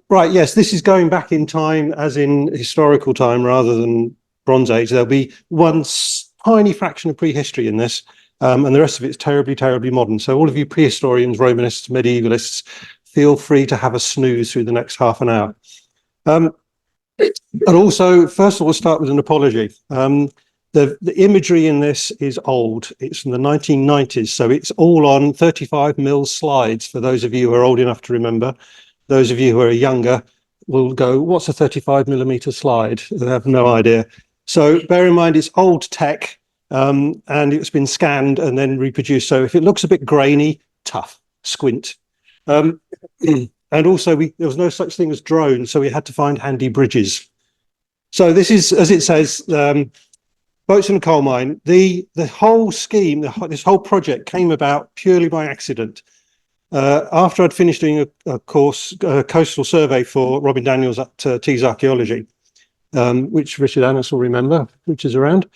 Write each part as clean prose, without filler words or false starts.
Right, yes, this is going back in time, as in historical time rather than Bronze Age. There'll be one tiny fraction of prehistory in this, and the rest of it's terribly, terribly modern. So all of you prehistorians, Romanists, medievalists, feel free to have a snooze through the next half an hour. And also, first of all, start with an apology. The imagery in this is old. It's from the 1990s, so it's all on 35mm slides, for those of you who are old enough to remember. Those of you who are younger will go, what's a 35mm slide? They have no idea. So bear in mind, it's old tech, and it's been scanned and then reproduced. So if it looks a bit grainy, tough, squint. And also, there was no such thing as drones, so we had to find handy bridges. So this is, as it says, boats in a coal mine. The whole scheme, this whole project came about purely by accident. After I'd finished doing a course, a coastal survey for Robin Daniels at Tees Archaeology, which Richard Annis will remember, which is around,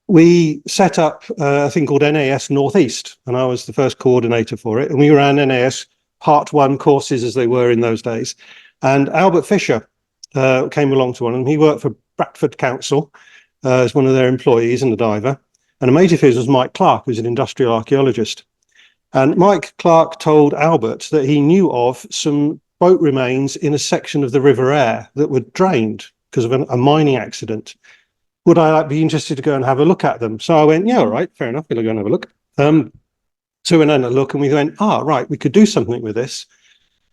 we set up a thing called NAS North-East, and I was the first coordinator for it. And we ran NAS Part 1 courses, as they were in those days. And Albert Fisher came along to one, and he worked for Bradford Council as one of their employees and a diver. And a mate of his was Mike Clark, who's an industrial archaeologist. And Mike Clark told Albert that he knew of some boat remains in a section of the River Aire that were drained because of a mining accident. Would I be interested to go and have a look at them? So I went, yeah, all right, fair enough, we'll go and have a look. So we went and had a look, and we went, right, we could do something with this.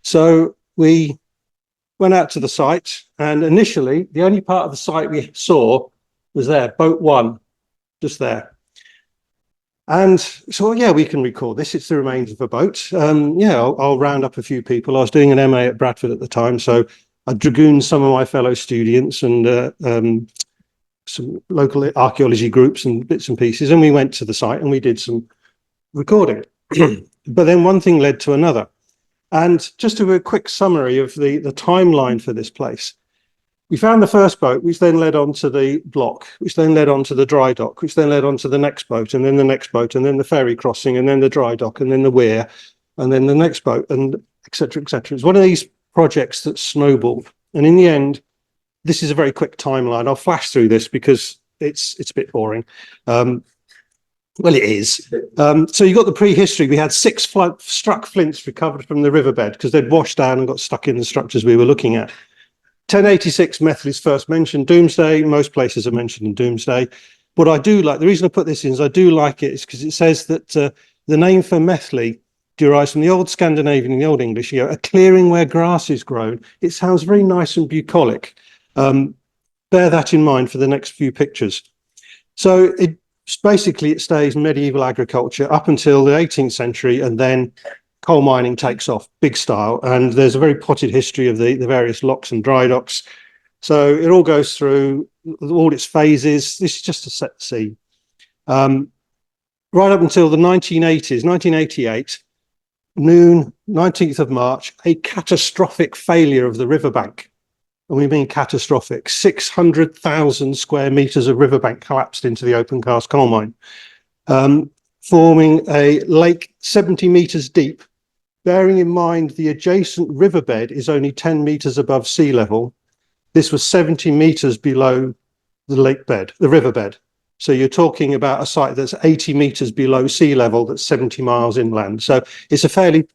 So we went out to the site, and initially the only part of the site we saw was there, boat 1, just there. And so, yeah, we can record this. It's the remains of a boat. Yeah, I'll round up a few people. I was doing an MA at Bradford at the time, so I dragooned some of my fellow students and some local archaeology groups and bits and pieces, and we went to the site and we did some recording. But then one thing led to another. And just to do a quick summary of the timeline for this place. We found the first boat, which then led on to the block, which then led on to the dry dock, which then led on to the next boat, and then the next boat, and then the ferry crossing, and then the dry dock, and then the weir, and then the next boat, and et cetera, et cetera. It's one of these projects that snowballed. And in the end, this is a very quick timeline. I'll flash through this because it's a bit boring. Well, it is. So you've got the prehistory. We had 6 struck flints recovered from the riverbed because they'd washed down and got stuck in the structures we were looking at. 1086, Methley's first mentioned. Domesday, most places are mentioned in Domesday. What I do like, the reason I put this in is I do like it is because it says that the name for Methley derives from the old Scandinavian and the old English, a clearing where grass is grown. It sounds very nice and bucolic. Bear that in mind for the next few pictures. So basically it stays medieval agriculture up until the 18th century, and then coal mining takes off big style, and there's a very potted history of the various locks and dry docks. So it all goes through all its phases. This is just to set the scene. Right up until the 1980s, 1988, noon, 19th of March, a catastrophic failure of the riverbank. And we mean catastrophic. 600,000 square meters of riverbank collapsed into the open cast coal mine, forming a lake 70 meters deep. Bearing in mind the adjacent riverbed is only 10 meters above sea level. This was 70 meters below the lake bed, the riverbed. So you're talking about a site that's 80 meters below sea level, that's 70 miles inland. So it's a fairly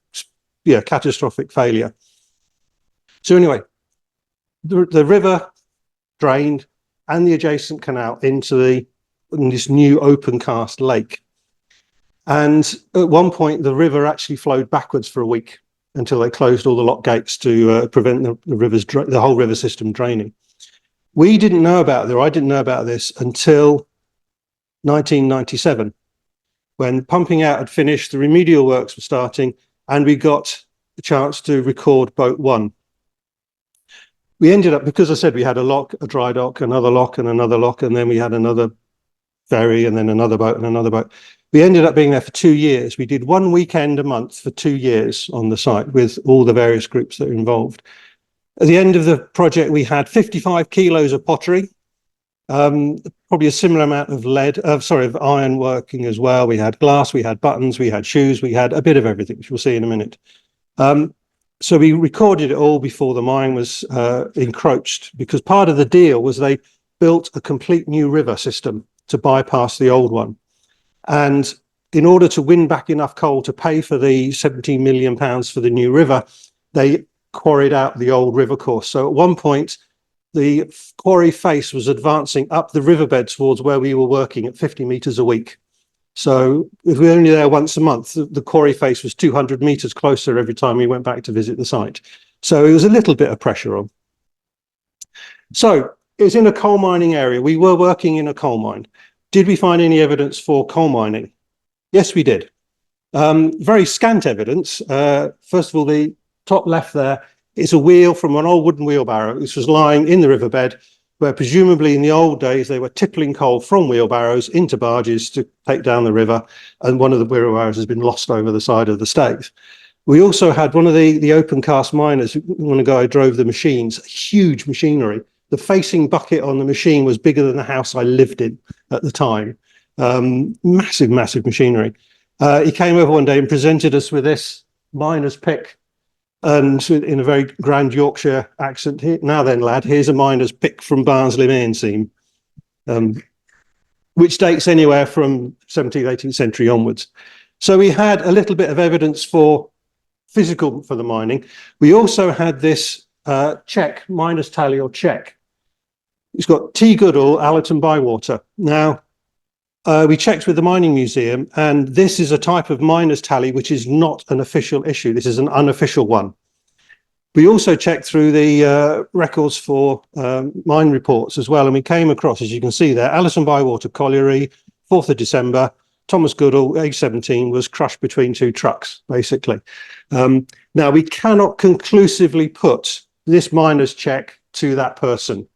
catastrophic failure. So anyway, the river drained and the adjacent canal into this new open cast lake. And at one point, the river actually flowed backwards for a week until they closed all the lock gates to prevent the whole river system draining. We didn't know about it, or I didn't know about this until 1997, when pumping out had finished, the remedial works were starting, and we got the chance to record boat 1. We ended up, because I said we had a lock, a dry dock, another lock, and another lock, and then we had another ferry, and then another boat, and another boat. We ended up being there for 2 years. We did 1 weekend a month for 2 years on the site with all the various groups that were involved. At the end of the project, we had 55 kilos of pottery, probably a similar amount of of iron working as well. We had glass, we had buttons, we had shoes, we had a bit of everything, which we'll see in a minute. So we recorded it all before the mine was encroached, because part of the deal was they built a complete new river system to bypass the old one. And in order to win back enough coal to pay for the £17 million for the new river, they quarried out the old river course. So at one point, the quarry face was advancing up the riverbed towards where we were working at 50 metres a week. So if we were only there once a month, the quarry face was 200 metres closer every time we went back to visit the site. So it was a little bit of pressure on. So it's in a coal mining area. We were working in a coal mine. Did we find any evidence for coal mining? Yes, we did. Very scant evidence. First of all, the top left there is a wheel from an old wooden wheelbarrow, which was lying in the riverbed, where presumably in the old days they were tippling coal from wheelbarrows into barges to take down the river, and one of the wheelbarrows has been lost over the side of the Staithe. We also had one of the open cast miners, one of the guy who drove the machines, huge machinery. The facing bucket on the machine was bigger than the house I lived in at the time. Massive, massive machinery. He came over one day and presented us with this miner's pick, and in a very grand Yorkshire accent, now then lad, here's a miner's pick from Barnsley main seam, which dates anywhere from 17th, 18th century onwards. So we had a little bit of evidence for physical for the mining. We also had this check, miner's tally or check. It's got T. Goodall, Allerton Bywater. Now, we checked with the Mining Museum, and this is a type of miner's tally which is not an official issue. This is an unofficial one. We also checked through the records for mine reports as well, and we came across, as you can see there, Allerton Bywater Colliery, 4th of December, Thomas Goodall, age 17, was crushed between two trucks, basically. Now, we cannot conclusively put this miner's check to that person,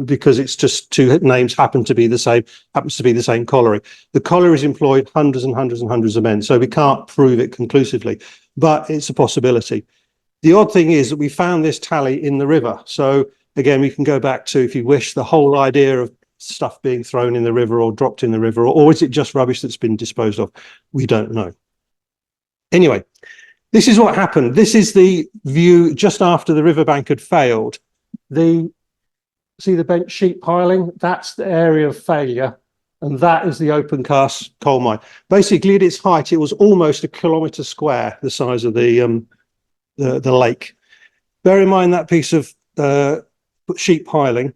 because it's just two names happens to be the same colliery. The colliery's employed hundreds and hundreds and hundreds of men, so we can't prove it conclusively, but it's a possibility. The odd thing is that we found this tally in the river. So again, we can go back to, if you wish, the whole idea of stuff being thrown in the river or dropped in the river, or is it just rubbish that's been disposed of? We don't know. Anyway, this is what happened. This is the view just after the riverbank had failed. See the bent sheet piling? That's the area of failure, and that is the open cast coal mine. Basically, at its height, it was almost 1 kilometre square, the size of the lake. Bear in mind that piece of sheet piling.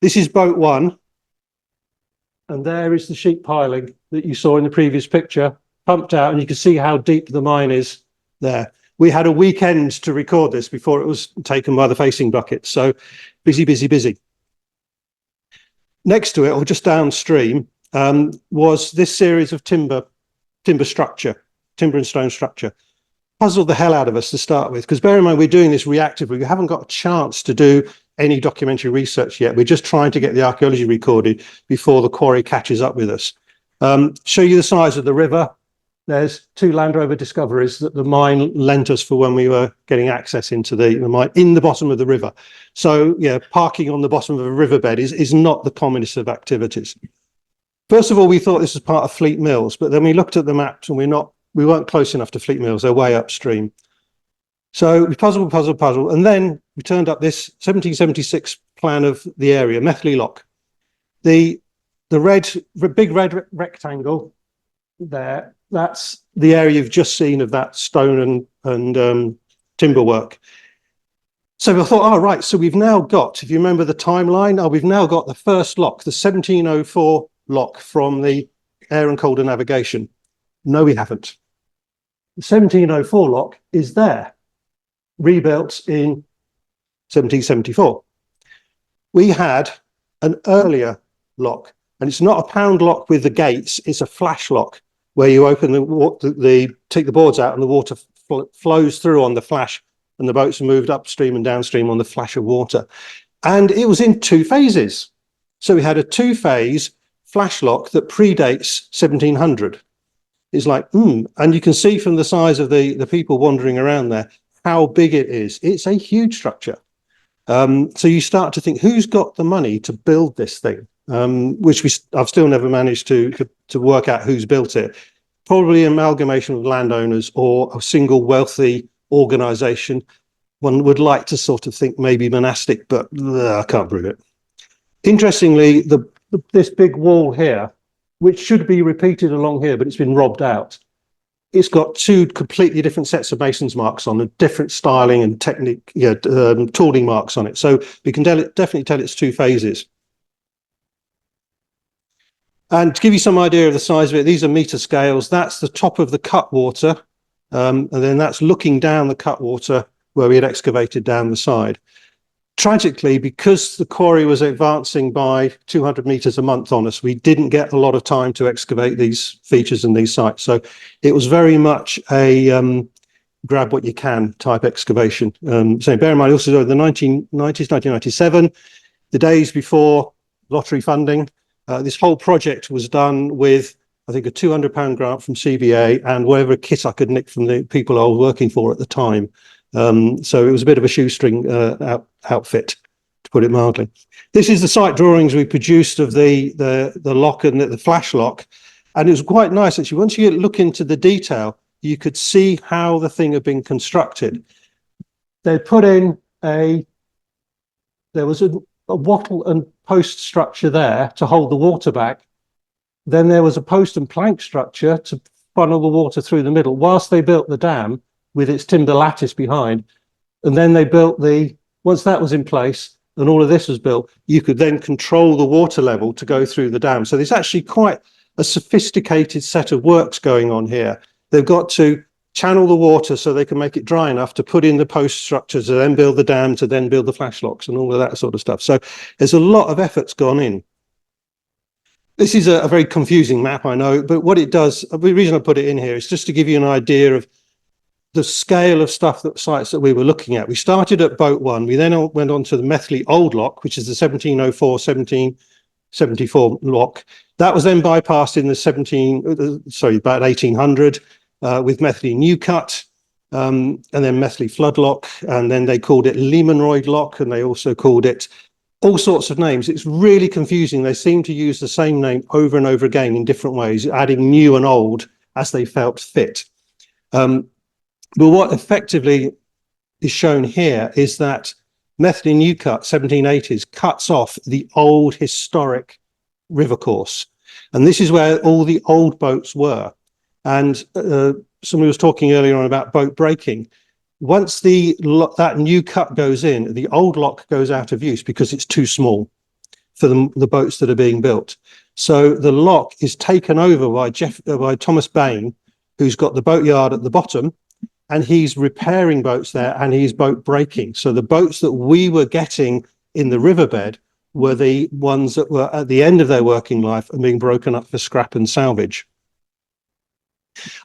This is boat one, and there is the sheet piling that you saw in the previous picture, pumped out, and you can see how deep the mine is there. We had a weekend to record this before it was taken by the facing bucket, so busy, busy, busy. Next to it, or just downstream, was this series of timber and stone structure. Puzzled the hell out of us to start with, because bear in mind we're doing this reactively. We haven't got a chance to do any documentary research yet. We're just trying to get the archaeology recorded before the quarry catches up with us. Show you the size of the river. There's 2 Land Rover Discoveries that the mine lent us for when we were getting access into the mine in the bottom of the river. So yeah, parking on the bottom of a riverbed is not the commonest of activities. First of all, we thought this was part of Fleet Mills, but then we looked at the maps and we weren't close enough to Fleet Mills. They're way upstream. So we puzzled, and then we turned up this 1776 plan of the area, Methley Lock. The big red rectangle there, that's the area you've just seen of that stone and timber work. So we thought, right, so we've now got, if you remember the timeline, we've now got the first lock, the 1704 lock from the Aire and Calder Navigation. No, we haven't. The 1704 lock is there, rebuilt in 1774. We had an earlier lock, and it's not a pound lock with the gates, it's a flash lock where you open take the boards out and the water flows through on the flash, and the boats are moved upstream and downstream on the flash of water. And it was in 2 phases. So we had a 2-phase flash lock that predates 1700. It's like, and you can see from the size of the people wandering around there how big it is. It's a huge structure. So you start to think, who's got the money to build this thing? Which I've still never managed to work out who's built it. Probably an amalgamation of landowners or a single wealthy organization. One would like to sort of think maybe monastic, but I can't prove it. Interestingly, this big wall here, which should be repeated along here, but it's been robbed out. It's got two completely different sets of mason's marks on it, different styling and technique, tooling marks on it. So we can definitely tell it's two phases. And to give you some idea of the size of it, these are meter scales. That's the top of the cutwater, and then that's looking down the cutwater where we had excavated down the side. Tragically, because the quarry was advancing by 200 meters a month on us, we didn't get a lot of time to excavate these features and these sites. So it was very much a grab what you can type excavation. So bear in mind also in the 1990s, 1997, the days before lottery funding, this whole project was done with, I think, a £200 grant from CBA and whatever kit I could nick from the people I was working for at the time. So it was a bit of a shoestring outfit, to put it mildly. This is the site drawings we produced of the lock and the flash lock, and it was quite nice actually. Once you look into the detail, you could see how the thing had been constructed. They put in there was a wattle and post structure there to hold the water back. Then there was a post and plank structure to funnel the water through the middle whilst they built the dam with its timber lattice behind. And then they built once that was in place and all of this was built, you could then control the water level to go through the dam. So there's actually quite a sophisticated set of works going on here. They've got to channel the water so they can make it dry enough to put in the post structures, to then build the dam, to then build the flash locks and all of that sort of stuff. So there's a lot of efforts gone in. This is a very confusing map, I know, but what it does, the reason I put it in here is just to give you an idea of the scale of sites that we were looking at. We started at Boat 1. We then went on to the Methley Old Lock, which is the 1704-1774 lock. That was then bypassed in the about 1800 with Methley New Cut, and then Methley Flood Lock, and then they called it Lemanroyd Lock, and they also called it all sorts of names. It's really confusing. They seem to use the same name over and over again in different ways, adding new and old as they felt fit. But what effectively is shown here is that Methley New Cut, 1780s, cuts off the old historic river course. And this is where all the old boats were. And somebody was talking earlier on about boat breaking. Once that new cut goes in, the old lock goes out of use because it's too small for the boats that are being built. So the lock is taken over by Thomas Bain, who's got the boatyard at the bottom, and he's repairing boats there and he's boat breaking. So the boats that we were getting in the riverbed were the ones that were at the end of their working life and being broken up for scrap and salvage.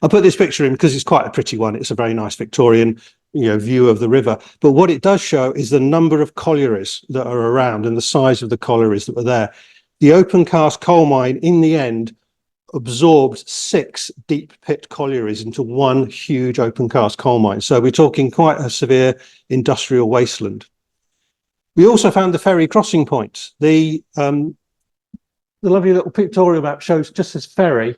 I put this picture in because it's quite a pretty one. It's a very nice Victorian, view of the river. But what it does show is the number of collieries that are around and the size of the collieries that were there. The open cast coal mine, in the end, absorbed 6 deep pit collieries into one huge open cast coal mine. So we're talking quite a severe industrial wasteland. We also found the ferry crossing point. The lovely little pictorial map shows just this ferry,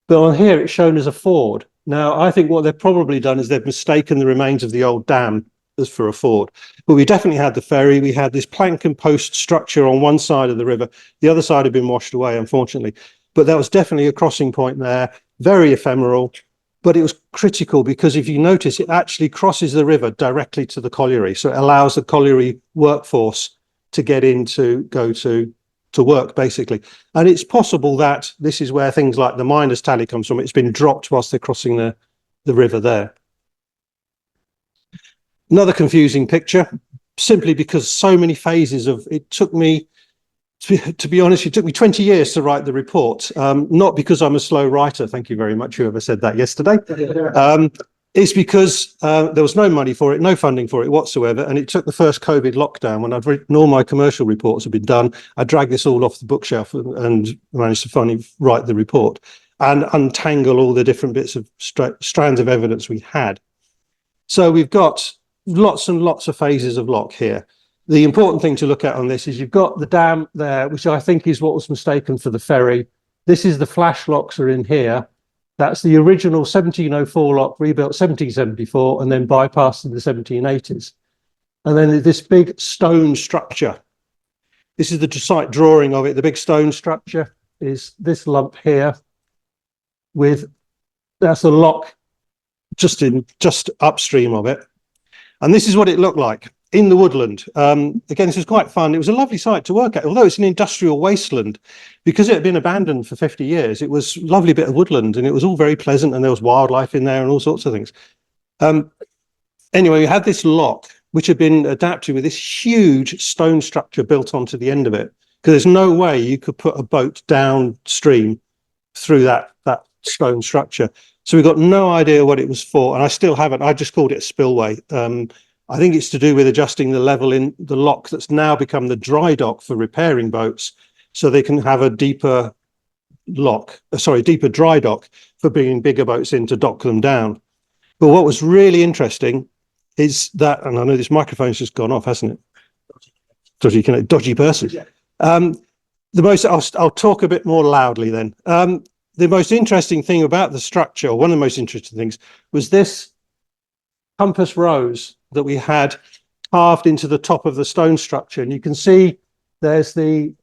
but on here it's shown as a ford. Now, I think what they've probably done is they've mistaken the remains of the old dam as for a ford. But we definitely had the ferry. We had this plank and post structure on one side of the river. The other side had been washed away, unfortunately. But that was definitely a crossing point there, very ephemeral, but it was critical because if you notice, it actually crosses the river directly to the colliery. So it allows the colliery workforce to get in to go to work, basically. And it's possible that this is where things like the miners' tally comes from. It's been dropped whilst they're crossing the river there. Another confusing picture, simply because so many phases of it took me, to be honest, it took me 20 years to write the report, not because I'm a slow writer. Thank you very much, whoever said that yesterday. It's because there was no money for it, no funding for it whatsoever. And it took the first COVID lockdown when I'd written all my commercial reports had been done. I dragged this all off the bookshelf and managed to finally write the report and untangle all the different bits of strands of evidence we had. So we've got lots and lots of phases of lock here. The important thing to look at on this is you've got the dam there, which I think is what was mistaken for the ferry. This is the flash locks are in here. That's the original 1704 lock, rebuilt 1774, and then bypassed in the 1780s. And then this big stone structure. This is the site drawing of it. The big stone structure is this lump here with, that's a lock just upstream of it. And this is what it looked like in the woodland. Again, this was quite fun. It was a lovely site to work at, although it's an industrial wasteland. Because it had been abandoned for 50 years, it was a lovely bit of woodland, and it was all very pleasant, and there was wildlife in there and all sorts of things. Anyway, we had this lock, which had been adapted with this huge stone structure built onto the end of it, because there's no way you could put a boat downstream through that stone structure. So we got no idea what it was for, and I still haven't. I just called it a spillway. I think it's to do with adjusting the level in the lock that's now become the dry dock for repairing boats, so they can have a deeper dry dock for bringing bigger boats in to dock them down. But what was really interesting is that, and I know this microphone's just gone off, hasn't it? Dodgy person. I'll talk a bit more loudly then. The most interesting thing about the structure, or one of the most interesting things, was this compass rose that we had carved into the top of the stone structure. And you can see there's the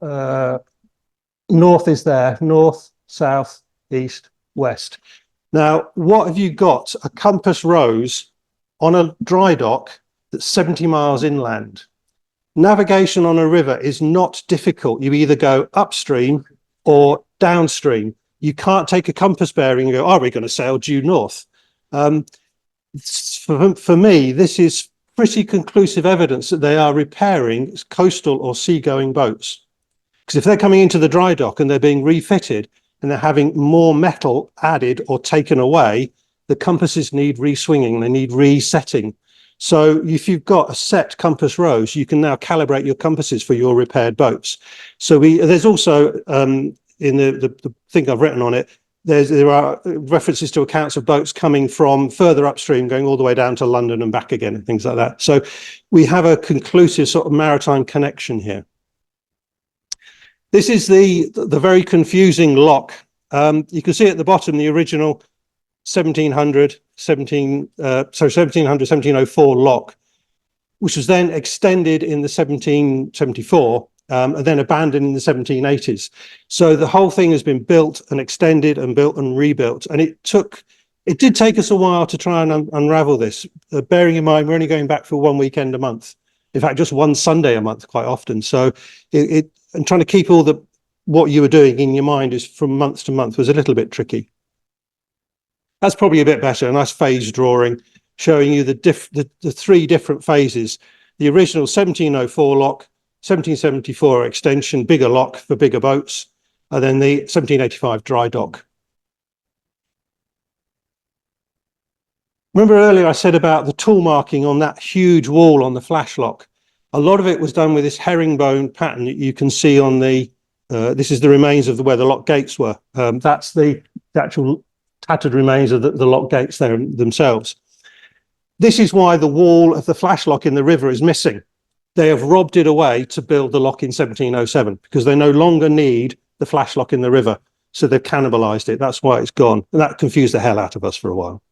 north is there, north, south, east, west. Now, what have you got? A compass rose on a dry dock that's 70 miles inland. Navigation on a river is not difficult. You either go upstream or downstream. You can't take a compass bearing and go, are we going to sail due north? For me, this is pretty conclusive evidence that they are repairing coastal or seagoing boats. Because if they're coming into the dry dock and they're being refitted and they're having more metal added or taken away, the compasses need re-swinging, they need resetting. So if you've got a set compass rose, you can now calibrate your compasses for your repaired boats. So there's also, in the thing I've written on it, there are references to accounts of boats coming from further upstream, going all the way down to London and back again, and things like that. So we have a conclusive sort of maritime connection here. This is the very confusing lock. You can see at the bottom the original 1704 lock, which was then extended in the 1774 and then abandoned in the 1780s. So the whole thing has been built and extended and built and rebuilt, and it did take us a while to try and unravel this, bearing in mind we're only going back for one weekend a month, in fact just one Sunday a month quite often. So and trying to keep all what you were doing in your mind is from month to month was a little bit tricky. That's probably a bit better. A nice phase drawing showing you the three different phases: the original 1704 lock, 1774 extension, bigger lock for bigger boats, and then the 1785 dry dock. Remember earlier I said about the tool marking on that huge wall on the flash lock? A lot of it was done with this herringbone pattern that you can see on the, this is the remains of where the lock gates were. That's the actual tattered remains of the lock gates there themselves. This is why the wall of the flash lock in the river is missing. They have robbed it away to build the lock in 1707 because they no longer need the flash lock in the river. So they've cannibalized it. That's why it's gone. And that confused the hell out of us for a while.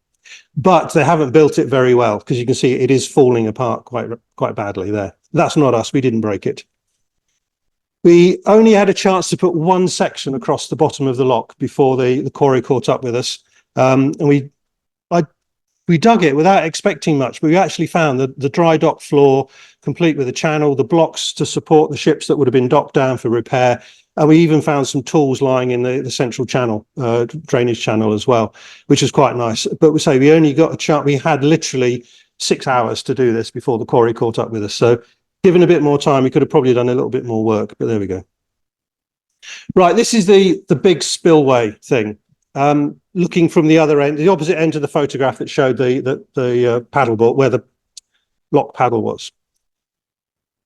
But they haven't built it very well because you can see it is falling apart quite badly there. That's not us. We didn't break it. We only had a chance to put one section across the bottom of the lock before the quarry caught up with us. And we dug it without expecting much, but we actually found the dry dock floor complete with a channel, the blocks to support the ships that would have been docked down for repair. And we even found some tools lying in the central channel, drainage channel as well, which was quite nice. But we only got a chance. We had literally 6 hours to do this before the quarry caught up with us. So given a bit more time, we could have probably done a little bit more work, but there we go. Right, this is the big spillway thing. Looking from the other end, the opposite end of the photograph that showed the paddleboard, where the lock paddle was.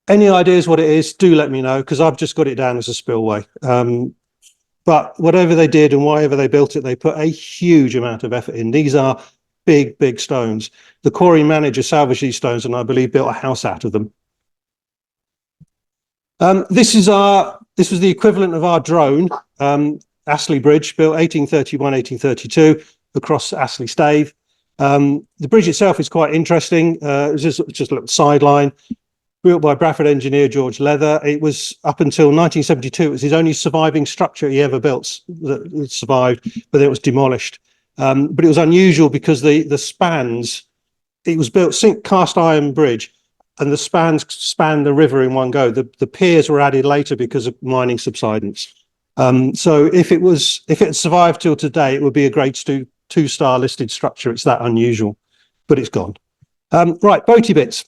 Any ideas what it is, do let me know, because I've just got it down as a spillway. But whatever they did and whatever they built it, they put a huge amount of effort in. These are big, big stones. The quarry manager salvaged these stones and I believe built a house out of them. This was the equivalent of our drone. Astley Bridge, built 1831, 1832, across Astley Stave. The bridge itself is quite interesting. It's just a little sideline, built by Bradford engineer George Leather. It was up until 1972. It was his only surviving structure he ever built that survived, but then it was demolished. But it was unusual because the spans, it was built cast iron bridge, and the spans spanned the river in one go. The piers were added later because of mining subsidence. So if it survived till today, it would be a grade two-star listed structure. It's that unusual, but it's gone. Right, boaty bits.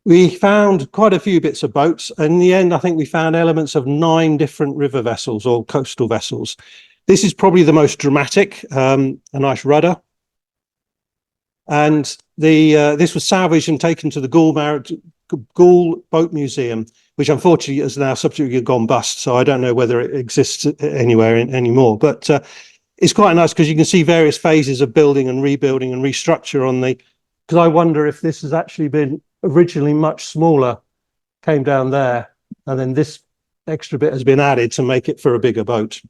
We found quite a few bits of boats. In the end, I think we found elements of 9 different river vessels or coastal vessels. This is probably the most dramatic, a nice rudder. And this was salvaged and taken to the Goole Boat Museum, which unfortunately has now subsequently gone bust. So I don't know whether it exists anywhere anymore. But it's quite nice because you can see various phases of building and rebuilding and restructure on the, because I wonder if this has actually been originally much smaller, came down there, and then this extra bit has been added to make it for a bigger boat.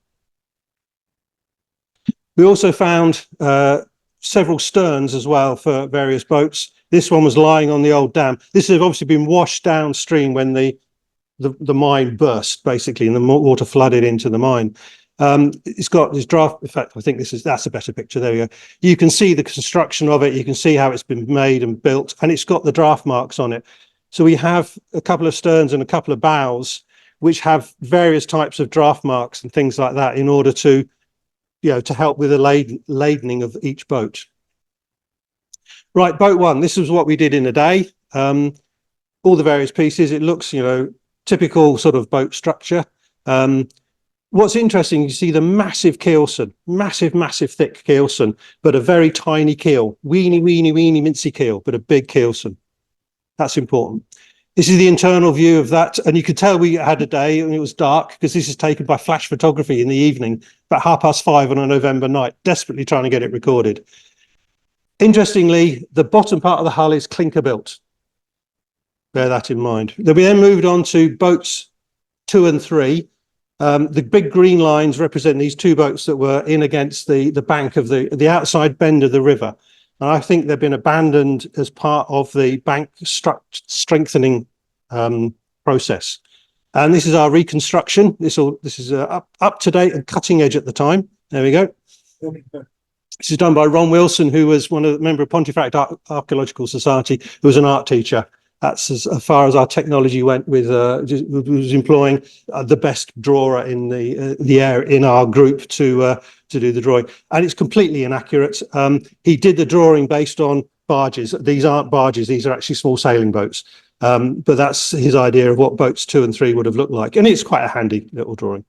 We also found several sterns as well for various boats. This one was lying on the old dam. This has obviously been washed downstream when the mine burst, basically, and the water flooded into the mine. It's got this draft. In fact, I think that's a better picture. There we go. You can see the construction of it. You can see how it's been made and built, and it's got the draft marks on it. So we have a couple of sterns and a couple of bows, which have various types of draft marks and things like that in order to, to help with the ladening of each boat. Right, boat one. This is what we did in a day. All the various pieces. It looks, typical sort of boat structure. What's interesting, you see the massive keelson, massive thick keelson, but a very tiny keel, weeny mincy keel, but a big keelson. That's important. This is the internal view of that, and you could tell we had a day and it was dark because this is taken by flash photography in the evening, about 5:30 on a November night, desperately trying to get it recorded. Interestingly, the bottom part of the hull is clinker built. Bear that in mind. Then we moved on to boats 2 and 3. The big green lines represent these 2 boats that were in against the bank of the outside bend of the river. And I think they've been abandoned as part of the bank strengthening process. And this is our reconstruction. This is up to date and cutting edge at the time. There we go. This is done by Ron Wilson, who was a member of Pontefract Archaeological Society, who was an art teacher. That's as far as our technology went with was employing the best drawer in the Aire in our group to do the drawing, and it's completely inaccurate. He did the drawing based on barges. These aren't barges; these are actually small sailing boats. But that's his idea of what boats 2 and 3 would have looked like, and it's quite a handy little drawing.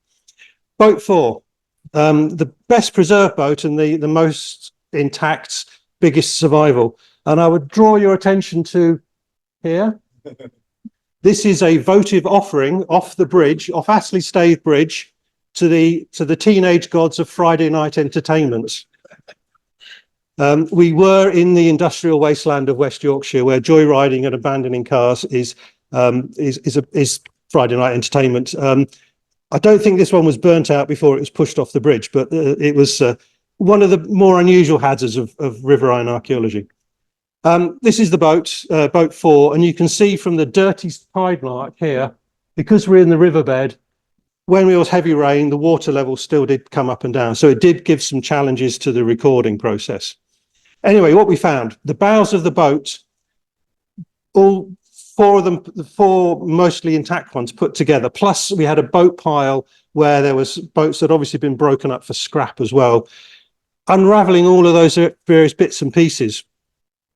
Boat 4, the best preserved boat and the most intact, biggest survival, and I would draw your attention to here. This is a votive offering off the bridge, off Astley Stave Bridge, to the teenage gods of Friday night entertainment. We were in the industrial wasteland of West Yorkshire, where joyriding and abandoning cars is Friday night entertainment. I don't think this one was burnt out before it was pushed off the bridge, but it was one of the more unusual hazards of River Aire archaeology. This is the boat, boat 4, and you can see from the dirty tide mark here, because we're in the riverbed, when it was heavy rain, the water level still did come up and down. So it did give some challenges to the recording process. Anyway, what we found, the bows of the boat, all 4 of them, the 4 mostly intact ones put together, plus we had a boat pile where there was boats that obviously been broken up for scrap as well. Unraveling all of those various bits and pieces,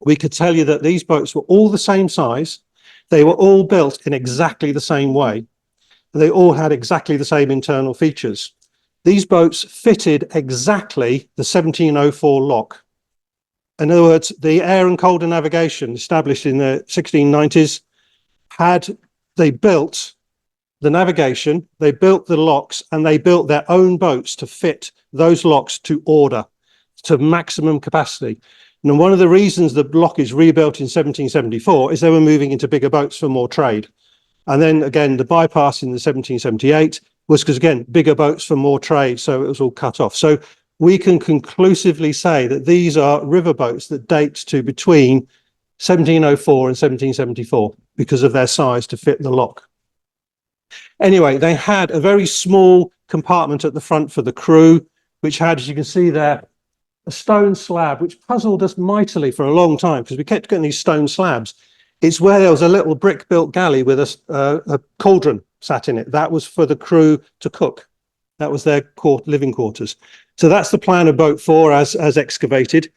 we could tell you that these boats were all the same size. They were all built in exactly the same way. They all had exactly the same internal features. These boats fitted exactly the 1704 lock. In other words, the Aire and Calder Navigation, established in the 1690s, they built the navigation, they built the locks, and they built their own boats to fit those locks to order, to maximum capacity. And one of the reasons the lock is rebuilt in 1774 is they were moving into bigger boats for more trade. And then again, the bypass in the 1778, was because, again, bigger boats for more trade, so it was all cut off. So we can conclusively say that these are river boats that date to between 1704 and 1774 because of their size to fit the lock. Anyway, they had a very small compartment at the front for the crew, which had, as you can see there, a stone slab, which puzzled us mightily for a long time because we kept getting these stone slabs. It's where there was a little brick-built galley with a cauldron sat in it. That was for the crew to cook. That was their living quarters. So that's the plan of boat 4 as excavated.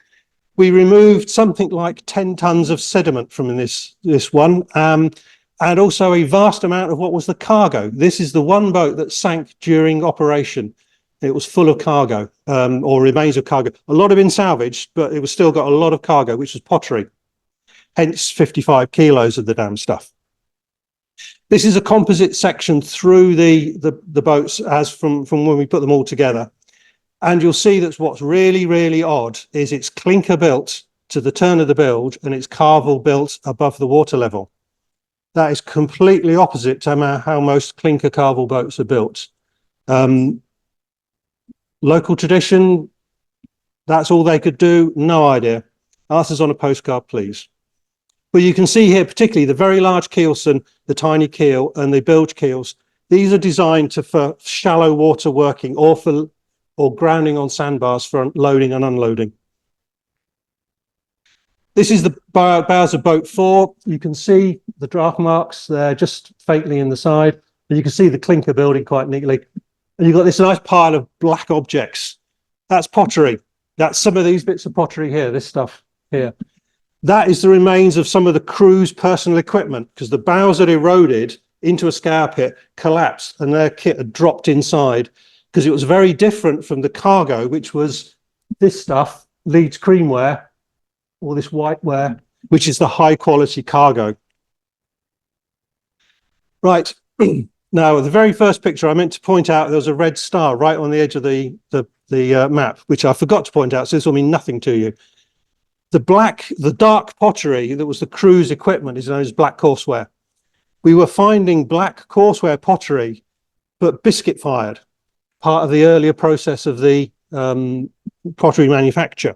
We removed something like 10 tons of sediment from this one, and also a vast amount of what was the cargo. This is the one boat that sank during operation. It was full of cargo, or remains of cargo. A lot have been salvaged, but it was still got a lot of cargo, which was pottery. Hence 55 kilos of the damn stuff. This is a composite section through the boats as from when we put them all together. And you'll see that what's really, really odd is it's clinker built to the turn of the bilge and it's carvel built above the water level. That is completely opposite to how most clinker carvel boats are built. Local tradition, that's all they could do, no idea. Ask us on a postcard, please. But you can see here, particularly the very large keelson, the tiny keel and the bilge keels. These are designed for shallow water working or grounding on sandbars for loading and unloading. This is the bows of boat 4. You can see the draft marks there just faintly in the side. But you can see the clinker building quite neatly. And you've got this nice pile of black objects. That's pottery. That's some of these bits of pottery here, this stuff here. That is the remains of some of the crew's personal equipment because the bows that eroded into a scour pit collapsed and their kit had dropped inside because it was very different from the cargo, which was this stuff, Leeds creamware, or this whiteware, which is the high quality cargo. Right. Now, the very first picture I meant to point out, there was a red star right on the edge of the map, which I forgot to point out, so this will mean nothing to you. The dark pottery that was the crew's equipment is known as black courseware. We were finding black courseware pottery, but biscuit fired, part of the earlier process of the pottery manufacture.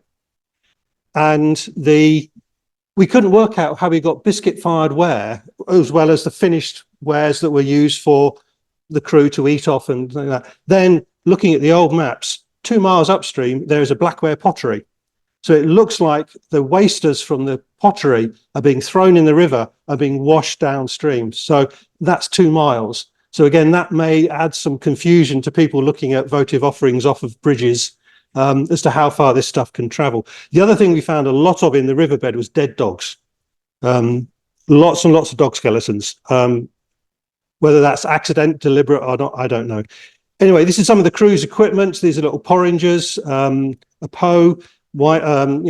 And we couldn't work out how we got biscuit fired ware as well as the finished wares that were used for the crew to eat off and like that. Then looking at the old maps, 2 miles upstream, there is a blackware pottery. So it looks like the wasters from the pottery are being thrown in the river, are being washed downstream. So that's 2 miles. So again, that may add some confusion to people looking at votive offerings off of bridges as to how far this stuff can travel. The other thing we found a lot of in the riverbed was dead dogs. Lots and lots of dog skeletons. Whether that's accident, deliberate or not, I don't know. Anyway, this is some of the crew's equipment. These are little porringers, a hoe,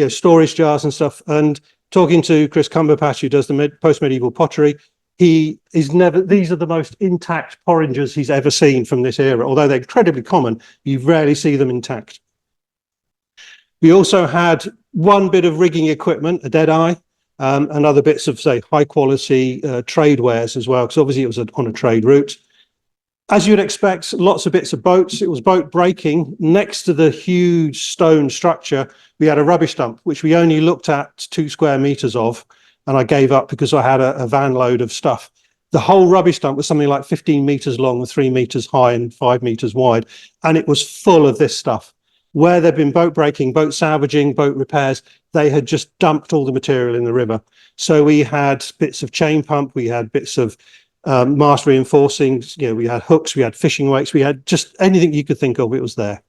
storage jars and stuff. And talking to Chris Cumberpatch, who does the post-medieval pottery, these are the most intact porringers he's ever seen from this era. Although they're incredibly common, you rarely see them intact. We also had one bit of rigging equipment, a dead eye, and other bits of, say, high quality trade wares as well, because obviously it was on a trade route. As you'd expect, lots of bits of boats. It was boat breaking. Next to the huge stone structure, we had a rubbish dump, which we only looked at 2 square meters of, and I gave up because I had a van load of stuff. The whole rubbish dump was something like 15 meters long and 3 meters high and 5 meters wide, and it was full of this stuff. Where there'd been boat breaking, boat salvaging, boat repairs, they had just dumped all the material in the river. So we had bits of chain pump, we had bits of mast reinforcing, we had hooks, we had fishing weights, we had just anything you could think of, it was there.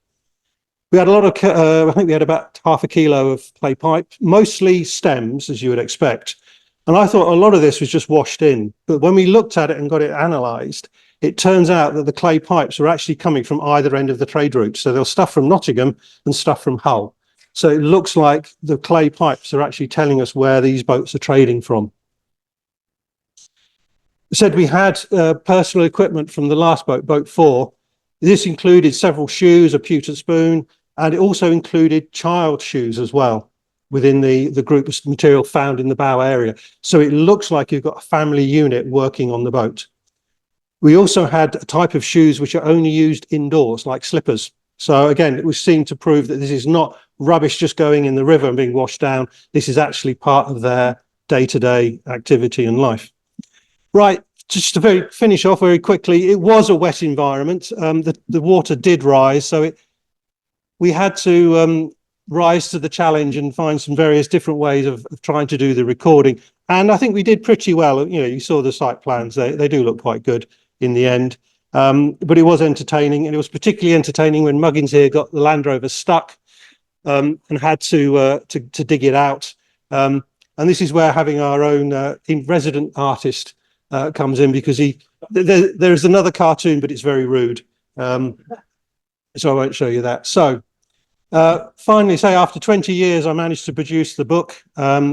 We had a lot of, I think we had about half a kilo of clay pipe, mostly stems, as you would expect. And I thought a lot of this was just washed in. But when we looked at it and got it analysed, it turns out that the clay pipes are actually coming from either end of the trade route. So there's stuff from Nottingham and stuff from Hull. So it looks like the clay pipes are actually telling us where these boats are trading from. I said we had personal equipment from the last boat, boat 4. This included several shoes, a pewter spoon, and it also included child shoes as well within the group of material found in the bow area. So it looks like you've got a family unit working on the boat. We also had a type of shoes which are only used indoors, like slippers. So again, it was seen to prove that this is not rubbish just going in the river and being washed down. This is actually part of their day-to-day activity and life. Right, just to finish off very quickly, it was a wet environment. The water did rise, so we had to rise to the challenge and find some various different ways of trying to do the recording. And I think we did pretty well. You know, you saw the site plans; they do look quite good in the end. But it was entertaining, and it was particularly entertaining when Muggins here got the Land Rover stuck and had to dig it out. And this is where having our own resident artist comes in, because there's another cartoon, but it's very rude. So I won't show you that. So finally, after 20 years, I managed to produce the book,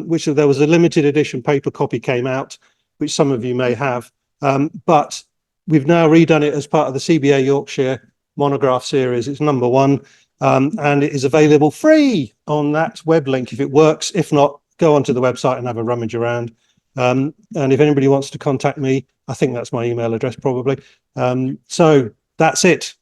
which there was a limited edition paper copy came out, which some of you may have. But we've now redone it as part of the CBA Yorkshire monograph series. It's #1, and it is available free on that web link if it works. If not, go onto the website and have a rummage around. And if anybody wants to contact me, I think that's my email address probably. So that's it.